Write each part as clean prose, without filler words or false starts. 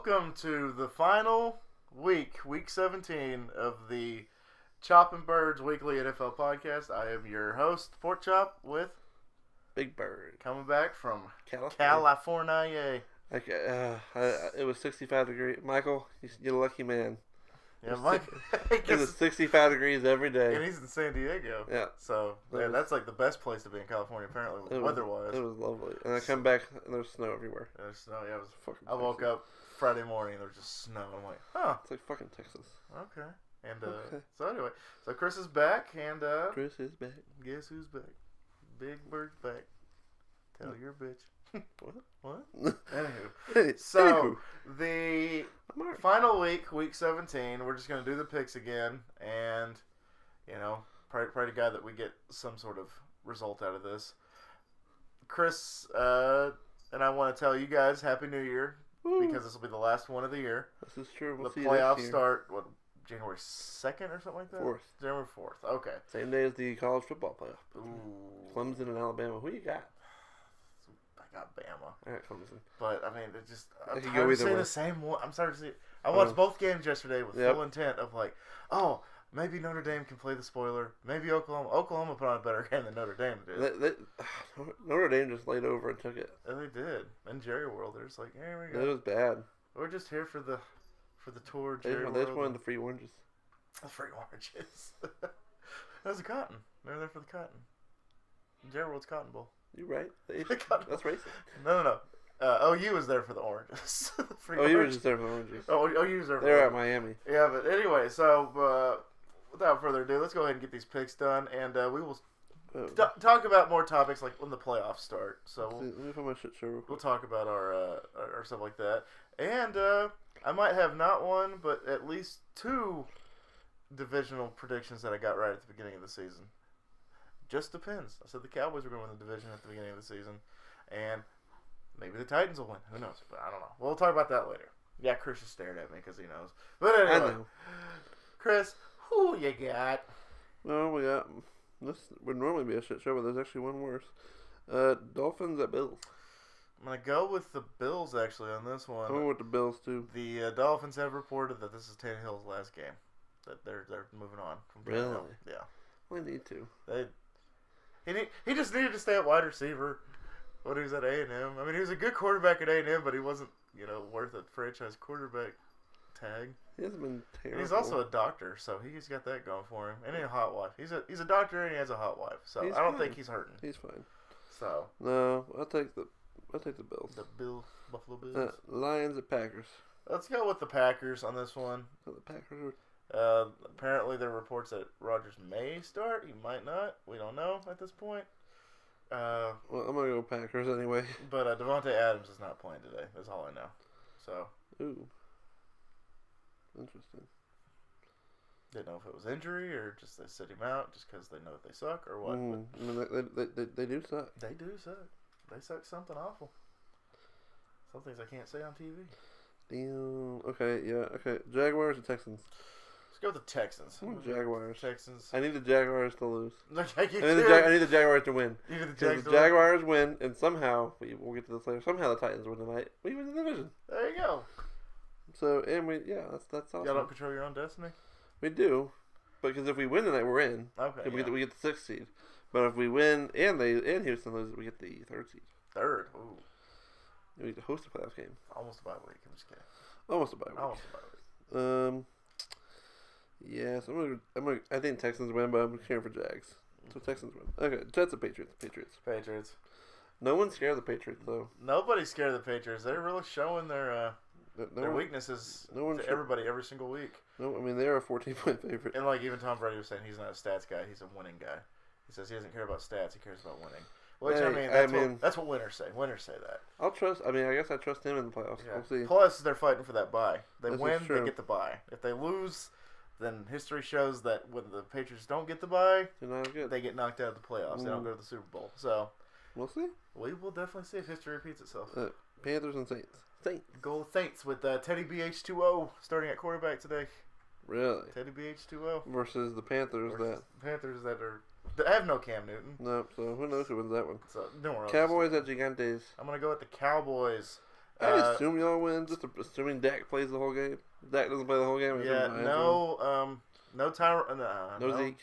welcome to the final week 17 of the Chopping Birds Weekly NFL Podcast. I am your host, Pork Chop, with Big Bird. coming back from California. California. It was 65 degrees. Michael, you're a lucky man. Yeah, Mike. It was 65 degrees every And day. he's in San Diego. Yeah. So, man, that's like the best place to be in California, apparently, weather-wise. It was lovely. And I come back and there's snow everywhere. There's snow. Yeah, Fucking I woke Texas. up Friday morning and there was just snow. I'm like, huh, It's like fucking Texas. okay. And Okay. so anyway, so Chris is back, and Chris is back. guess who's back? Big Bird's back. Tell your bitch. What? What? Anywho. Hey, So, the I'm alright. final week 17, we're just going to do the picks again. And, pray to God that we get some sort of result out of this. Chris and I want to tell you guys Happy New Year, Woo. because this will be the last one of the year. This is true. We'll The see you next playoffs year. start, January 2nd or something like that? 4th. January 4th. Okay. Same day as the college football playoff. Ooh. Clemson and Alabama. Who you got? I got Bama. I got Clemson. But, I mean, it just, I'm It could tired go of either seeing way. the same one. I'm tired of seeing. I watched both games yesterday with Yep. full intent of like, oh, maybe Notre Dame can play the spoiler. Maybe Oklahoma put on a better game than Notre Dame did. Notre Dame just laid over and took it. And they did. In Jerry World, they're just like, here we It go. was bad. We're just here for the tour, They Jerry just World. wanted the free oranges. The free oranges. That was the cotton. They were there for the cotton. Jerry World's Cotton Bowl. You right? Cotton That's Bowl. racist. No. OU was there for the oranges. The free Oh, you were oranges. just there for the oranges. OU was there for They were the at Miami. Yeah, but anyway, so without further ado, let's go ahead and get these picks done, and we will Oh. talk about more topics like when the playoffs start. So Let me find my shit show real we'll quick. talk about our stuff like that, and I might have not one, but at least two divisional predictions that I got right at the beginning of the season. Just depends. I said the Cowboys were going to win the division at the beginning of the season, and maybe the Titans will win. Who knows? But I don't know. We'll talk about that later. Yeah, Chris just stared at me because he knows. But I anyway, know. Chris, who you got? No, we got. This would normally be a shit show, but there's actually one worse. Dolphins at Bills. I'm going to go with the Bills, actually, on this one. I'm going with the Bills, too. The Dolphins have reported that this is Tannehill's last game. That they're moving on from Tannehill. Really? Yeah. We need to. He just needed to stay at wide receiver when he was at A&M. I mean, he was a good quarterback at A&M, but he wasn't, worth a franchise quarterback tag. He hasn't been terrible. And he's also a doctor, so he's got that going for him. And a hot wife. He's a doctor and he has a hot wife. So He's I don't fine. think he's hurting. He's fine. So No, I'll take the Bills. the Buffalo Bills. Lions at Packers. Let's go with the Packers on this one. So the Packers Apparently, there are reports that Rodgers may start. He might not. We don't know at this point. well, I'm going to go Packers anyway. But Devontae Adams is not playing today. That's all I know. So, Ooh. Interesting. didn't know if it was injury or just they sit him out just because they know that they suck or what. I mean, they do suck. But they do suck. They suck something awful. Some things I can't say on TV. Damn. Okay, yeah, okay. Jaguars and Texans. Let's go with the Texans. I'm with Jaguars. Texans. I need the Jaguars to lose. Like you I need the Jaguars to win. You need the If Jags the to win? Jaguars win, and somehow, we'll get to this later, somehow the Titans win tonight, we win the division. There you go. So, and that's awesome. Y'all don't control your own destiny? We do. Because if we win tonight, we're in. Okay. We Yeah. get the 6th seed. But if we win and Houston loses, we get the 3rd seed. Third. Ooh. We get to host a playoff game. Almost a bye week. I'm just kidding. Almost a bye week. Almost a bye week. Yes, I think Texans win, but I'm cheering for Jags. So Texans win. Okay, Jets and Patriots. Patriots. No one's scared of the Patriots though. Nobody's scared of the Patriots. They're really showing their No, weaknesses no one's to sure. everybody every single week. No, I mean they're a 14-point favorite. And like even Tom Brady was saying, he's not a stats guy. He's a winning guy. He says he doesn't care about stats. He cares about winning. Which Hey, that's what winners say. Winners say that. I'll trust. I mean, I guess I trust him in the playoffs. Yeah. We'll see. Plus, they're fighting for that bye. They This is win, they true. get the bye. If they lose, then history shows that when the Patriots don't get the bye, They're not good. they get knocked out of the playoffs. They don't go to the Super Bowl. So We'll see. we will definitely see if history repeats itself. Panthers and Saints. Saints. Go with Saints with Teddy BH2O starting at quarterback today. Really? Teddy BH2O Versus the Panthers versus Panthers that have no Cam Newton. Nope. So who knows who wins that one? So don't worry. Cowboys at Gigantes. I'm gonna go with the Cowboys. I assume y'all win, just assuming Dak plays the whole game. Dak doesn't play the whole game. Yeah, no No Zeke.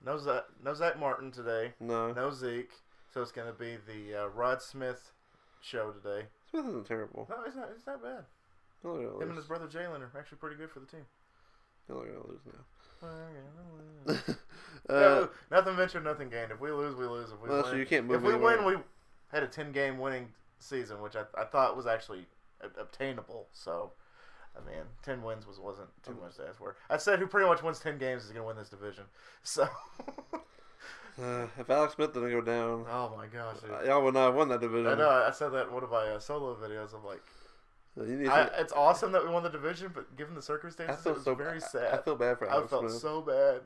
No Zach Martin today. No. No Zeke. So it's going to be the Rod Smith show today. Smith isn't terrible. No, it's not. It's not bad. Him and his brother Jalen are actually pretty good for the team. They're going to lose now. No, nothing ventured, nothing gained. If we lose, we lose. If we win, so you can't move if we anywhere. win, we had a 10-game winning season, which I thought was actually obtainable. So, I mean, 10 wins wasn't too much to ask for. I said who pretty much wins 10 games is going to win this division. So, if Alex Smith didn't go down, oh my gosh, dude. y'all would not have won that division. I know. I said that in one of my solo videos. I'm like, it's awesome that we won the division, but given the circumstances, it was very sad. I feel bad for Alex Smith. I felt so bad.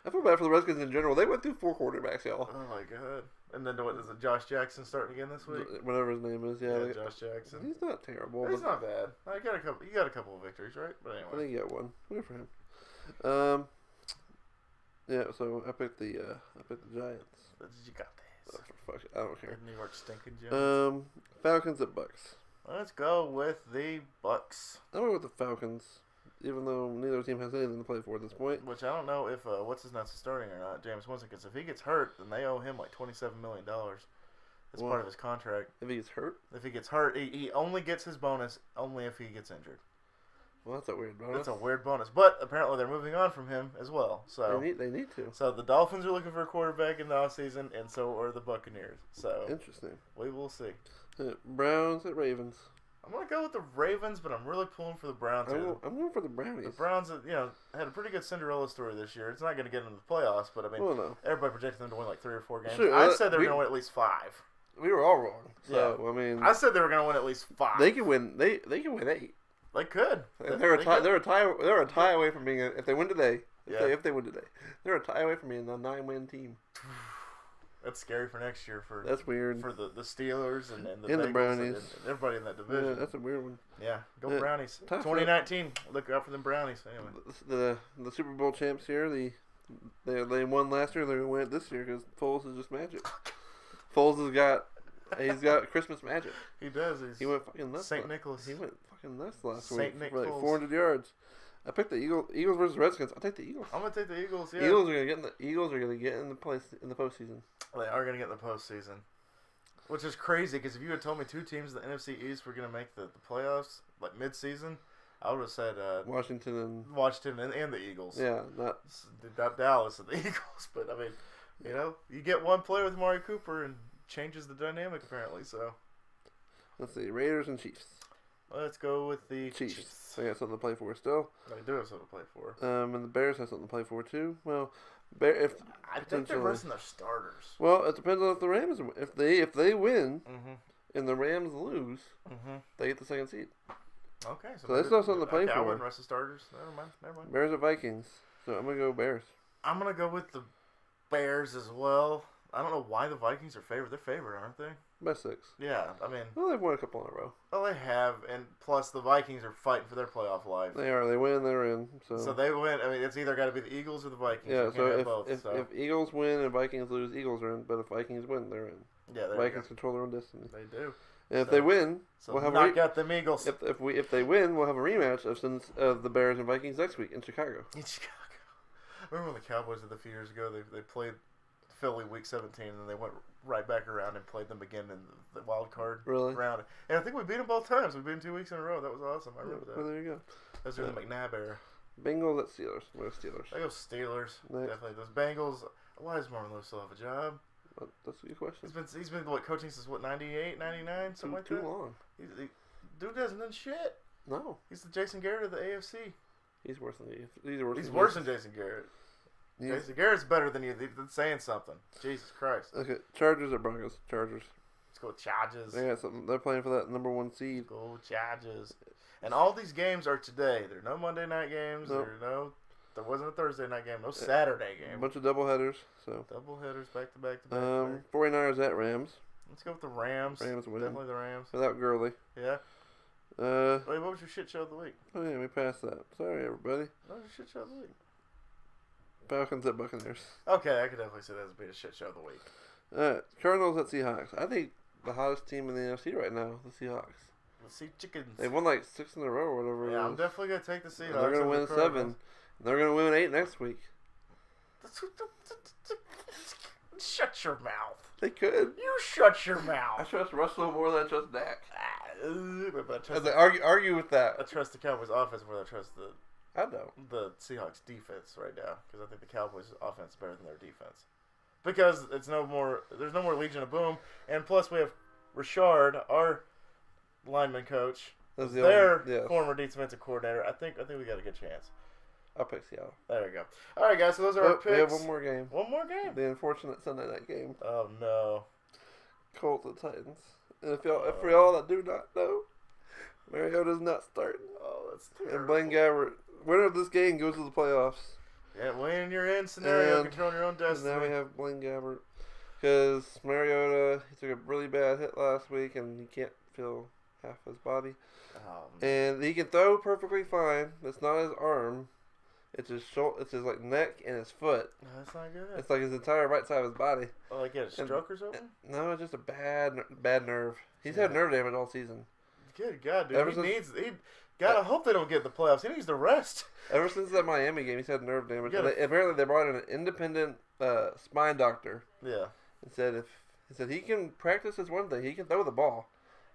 I feel bad for the Redskins in general. They went through 4 quarterbacks, y'all. Oh my god! And then what is it? Josh Jackson starting again this week? Whatever his name is, yeah. Josh Jackson. He's not terrible. He's not bad. I got a couple. You got a couple of victories, right? But anyway, I think he got one. Good for him. Yeah. So I picked the Giants. You got this. Fuck it, I don't care. New York stinking Giants. Falcons at Bucks. Let's go with the Bucks. I went with the Falcons, even though neither team has anything to play for at this point. Which I don't know if what's his nuts is starting or not, James Winston. Because if he gets hurt, then they owe him like $27 million. That's part of his contract. If he gets hurt? If he gets hurt, he only gets his bonus only if he gets injured. Well, that's a weird bonus. That's a weird bonus. But apparently they're moving on from him as well. So they need to. So the Dolphins are looking for a quarterback in the offseason, and so are the Buccaneers. So interesting. We will see. Browns at Ravens. I'm going to go with the Ravens, but I'm really pulling for the Browns. I'm going for the Brownies. The Browns, had a pretty good Cinderella story this year. It's not going to get into the playoffs, but I mean, everybody projected them to win like 3 or 4 games. Sure, I said they were going to win at least 5. We were all wrong. So, yeah. I mean, I said they were going to win at least 5. They can win. They can win 8. They could. They're a tie away from being if they win today. If they win today, they're a tie away from being a 9-win team. That's scary for next year. That's weird for the Steelers and the Bengals Brownies and everybody in that division. Yeah, that's a weird one. Yeah, go Brownies. 2019. Look out for them Brownies. Anyway, the Super Bowl champs here. They won last year. They're gonna win it this year because Foles is just magic. Foles has got Christmas magic. He does. He went fucking nuts. St. Nicholas. He went fucking nuts last week. St. Nick for like 400 yards. I picked the Eagles versus Redskins. I'll take the Eagles. I'm gonna take the Eagles. Yeah. Eagles are gonna get in the postseason. They are gonna get in the postseason, which is crazy because if you had told me 2 teams in the NFC East were gonna make the playoffs like mid-season, I would have said Washington and the Eagles. Yeah, not Dallas and the Eagles, but I mean, you get one player with Amari Cooper and changes the dynamic apparently. So let's see, Raiders and Chiefs. Let's go with the Chiefs. They got something to play for still. They do have something to play for. And the Bears have something to play for too. Well, I think they're resting their starters. Well, it depends on if the Rams if they win and the Rams lose, they get the 2nd seed. Okay, so they still have something to play for. I wouldn't rest the starters. Never mind. Bears at Vikings. So I'm gonna go Bears. I'm gonna go with the Bears as well. I don't know why the Vikings are favored. They're favored, aren't they? By 6. Yeah, I mean. Well, they've won a couple in a row. Well, they have, and plus the Vikings are fighting for their playoff life. They are. They win, they're in. So they win. I mean, it's either got to be the Eagles or the Vikings. Yeah. So if Eagles win and Vikings lose, Eagles are in. But if Vikings win, they're in. Yeah, Vikings control their own destiny. They do. And if they win, we'll have knock out them Eagles. If they win, we'll have a rematch of the Bears and Vikings next week in Chicago. Remember when the Cowboys did a few years ago? They played Philly week 17, and then they went right back around and played them again in the wild card round. And I think we beat them both times. We beat them 2 weeks in a row. That was awesome. I remember that. Well, there you go. Those are the McNabb era. Bengals at Steelers. We're Steelers. I go Steelers. Definitely. Those Bengals. Why does Marvin Lewis still have a job? Well, that's a good question. He's been coaching since 98, 99, something like that. Too long. Dude hasn't done shit. No. He's the Jason Garrett of the AFC. He's worse than He's worse than Jason Garrett. Jason Garrett's better than you. That's saying something. Jesus Christ. Okay, Chargers at Broncos. Chargers. Let's go with Chargers. They got something. They're playing for that number 1 seed. Go Chargers. And all these games are today. There are no Monday night games. Nope. There wasn't a Thursday night game. No Saturday game. A bunch of doubleheaders. So doubleheaders back to back. 49ers at Rams. Let's go with the Rams. Rams win. Definitely the Rams. Without Gurley. Yeah. Wait, what was your shit show of the week? Oh yeah, we passed that. Sorry, everybody. What was your shit show of the week? Falcons at Buccaneers. Okay, I could definitely say that would be a shit show of the week. Cardinals at Seahawks. I think the hottest team in the NFC right now, the Seahawks. Sea Chickens. They won like 6 in a row or whatever. Yeah, I'm definitely gonna take the Seahawks. And they're gonna win 7. They're gonna win 8 next week. Shut your mouth. They could. You shut your I mouth. trust Russell more than I trust Dak. But As I argue with that. I trust the Cowboys offense more than I trust I don't. the Seahawks defense right now because I think the Cowboys offense is better than their defense. Because there's no more Legion of Boom, and plus we have Richard, our lineman coach, That's their yes. former defensive coordinator. I think we got a good chance. I'll pick Seattle. There we go. All right, guys. So those are our picks. We have one more game. One more game. The unfortunate Sunday night game. Oh no. Colts and Titans. And for y'all that do not know, Mariota's not starting. Oh, that's And terrible. Blaine Gabbert, winner of this game goes to the playoffs. Yeah, when you're in scenario, And controlling your own And destiny. now we have Blaine Gabbert. Because Mariota, he took a really bad hit last week and he can't feel half his body. Oh, And he can throw perfectly fine. It's not his arm. It's his it's his like neck and his foot. no, that's not good. It's like his entire right side of his body. Oh, like he had a stroke or something? No, it's just a bad nerve. He's Yeah. had nerve damage all season. Good God, dude. Ever He since- gotta hope they don't get in the playoffs. He needs to rest. Ever since that Miami game, he's had nerve damage. Yeah. And apparently, they brought in an independent spine doctor Yeah. and said he can practice is one thing. He can throw the ball.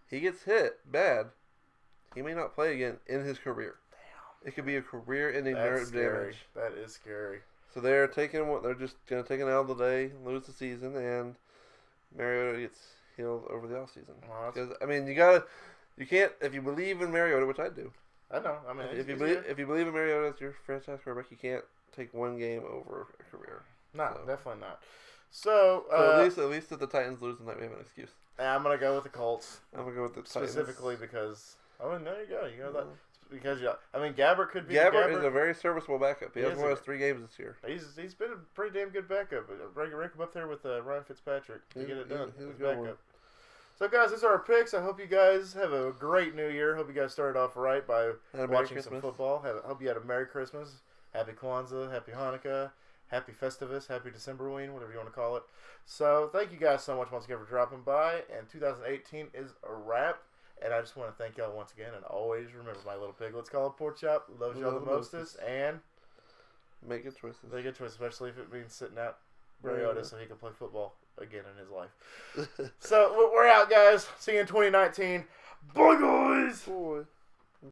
He gets hit bad. He may not play again in his career. Damn. It could be a career-ending That's nerve scary. damage. That is scary. So they're just gonna take an L today, lose the season, and Mariota gets healed over the offseason. Well, Because I mean, you can't if you believe in Mariota, which I do. I know. I mean, If you he's good. believe in Mariota as your franchise quarterback, you can't take one game over a career. No, so. definitely not. So, So at least if the Titans lose tonight, we have an excuse. I'm gonna go with the Colts I'm gonna go with the specifically Titans. because there you go. You know that Mhm. because I mean Gabbert could be Gabbert is a very serviceable backup. He He hasn't is won a- us 3 games this year. He's been a pretty damn good backup. Rank him up there with Ryan Fitzpatrick to get it done. He's a His good one. backup. So guys, these are our picks. I hope you guys have a great New Year. Hope you guys started off right by And a Merry watching some Christmas. football. Hope you had a Merry Christmas, Happy Kwanzaa, Happy Hanukkah, Happy Festivus, Happy Decemberween, whatever you want to call it. So thank you guys so much once again for dropping by. And 2018 is a wrap. And I just want to thank y'all once again. And always remember, my little piglets call it pork chop. Loves y'all the mostest. And Make good choices. they get to it, especially if it means sitting out Mariota so he can play football again in his life. So we're out, guys. See you in 2019. Bye, guys. Boy.